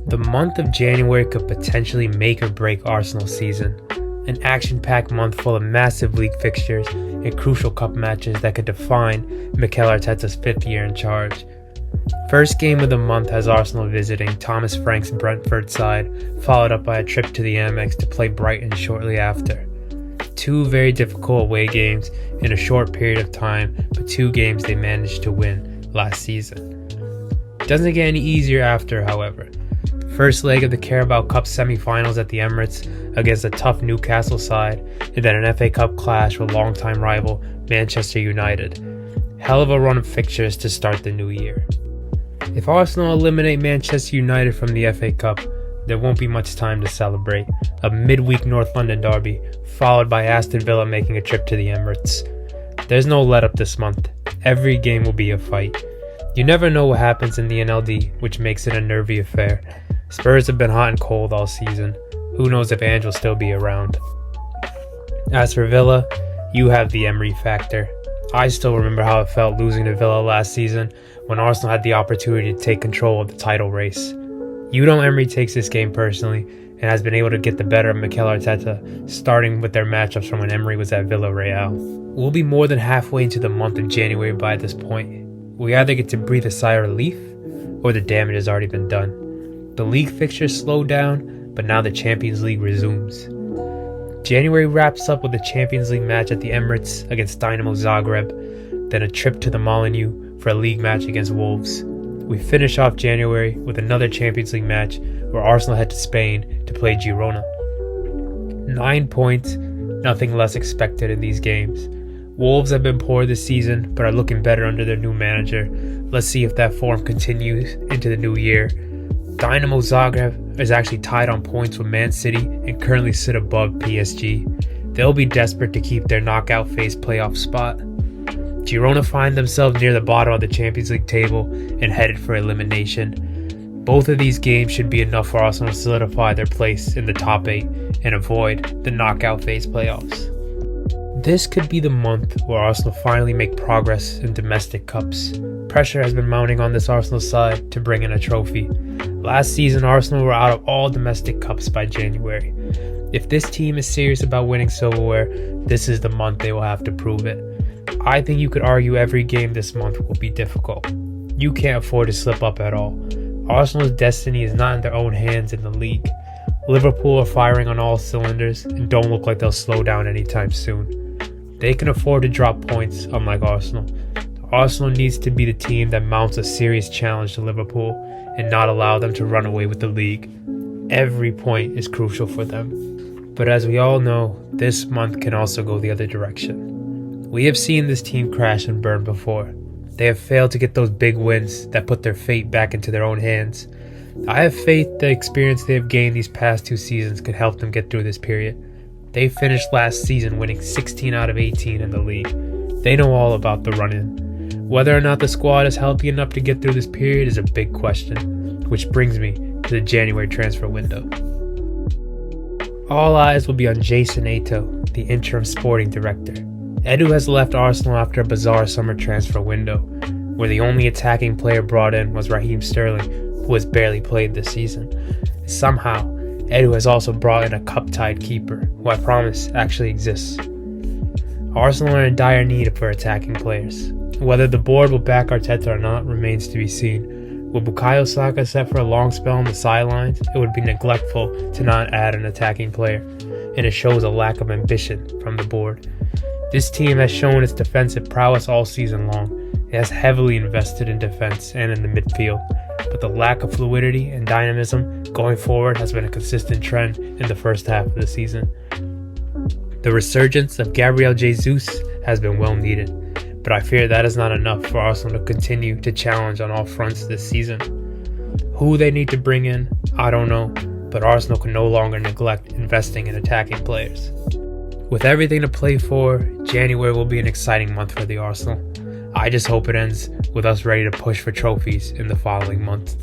The month of January could potentially make or break Arsenal's season. An action-packed month full of massive league fixtures and crucial cup matches that could define Mikel Arteta's 5th year in charge. First game of the month has Arsenal visiting Thomas Frank's Brentford side, followed up by a trip to the Amex to play Brighton shortly after. Two very difficult away games in a short period of time, but two games they managed to win last season. Doesn't get any easier after, however. First leg of the Carabao Cup semi-finals at the Emirates against a tough Newcastle side, and then an FA Cup clash with longtime rival Manchester United. Hell of a run of fixtures to start the new year. If Arsenal eliminate Manchester United from the FA Cup, there won't be much time to celebrate. A midweek North London derby, followed by Aston Villa making a trip to the Emirates. There's no let-up this month. Every game will be a fight. You never know what happens in the NLD, which makes it a nervy affair. Spurs have been hot and cold all season. Who knows if Ange will still be around. As for Villa, you have the Emery factor. I still remember how it felt losing to Villa last season when Arsenal had the opportunity to take control of the title race. Unai Emery takes this game personally and has been able to get the better of Mikel Arteta, starting with their matchups from when Emery was at Villarreal. We'll be more than halfway into the month of January by this point. We either get to breathe a sigh of relief, or the damage has already been done. The league fixtures slow down, but now the Champions League resumes. January wraps up with a Champions League match at the Emirates against Dynamo Zagreb, then a trip to the Molineux for a league match against Wolves. We finish off January with another Champions League match where Arsenal head to Spain to play Girona. 9 points, nothing less expected in these games. Wolves have been poor this season, but are looking better under their new manager. Let's see if that form continues into the new year. Dynamo Zagreb is actually tied on points with Man City and currently sit above PSG. They'll be desperate to keep their knockout phase playoff spot. Girona find themselves near the bottom of the Champions League table and headed for elimination. Both of these games should be enough for Arsenal to solidify their place in the top 8 and avoid the knockout phase playoffs. This could be the month where Arsenal finally make progress in domestic cups. Pressure has been mounting on this Arsenal side to bring in a trophy. Last season, Arsenal were out of all domestic cups by January. If this team is serious about winning silverware, this is the month they will have to prove it. I think you could argue every game this month will be difficult. You can't afford to slip up at all. Arsenal's destiny is not in their own hands in the league. Liverpool are firing on all cylinders and don't look like they'll slow down anytime soon. They can afford to drop points, unlike Arsenal. Arsenal needs to be the team that mounts a serious challenge to Liverpool and not allow them to run away with the league. Every point is crucial for them. But as we all know, this month can also go the other direction. We have seen this team crash and burn before. They have failed to get those big wins that put their fate back into their own hands. I have faith the experience they have gained these past 2 seasons could help them get through this period. They finished last season winning 16 out of 18 in the league. They know all about the run-in. Whether or not the squad is healthy enough to get through this period is a big question, which brings me to the January transfer window. All eyes will be on Jason Ato, the interim sporting director. Edu has left Arsenal after a bizarre summer transfer window, where the only attacking player brought in was Raheem Sterling, who has barely played this season. Somehow, Edu has also brought in a cup-tied keeper, who I promise actually exists. Arsenal are in dire need for attacking players. Whether the board will back Arteta or not remains to be seen. With Bukayo Saka set for a long spell on the sidelines, it would be neglectful to not add an attacking player, and it shows a lack of ambition from the board. This team has shown its defensive prowess all season long. It has heavily invested in defense and in the midfield, but the lack of fluidity and dynamism going forward has been a consistent trend in the first half of the season. The resurgence of Gabriel Jesus has been well needed, but I fear that is not enough for Arsenal to continue to challenge on all fronts this season. Who they need to bring in, I don't know, but Arsenal can no longer neglect investing in attacking players. With everything to play for, January will be an exciting month for the Arsenal. I just hope it ends with us ready to push for trophies in the following month.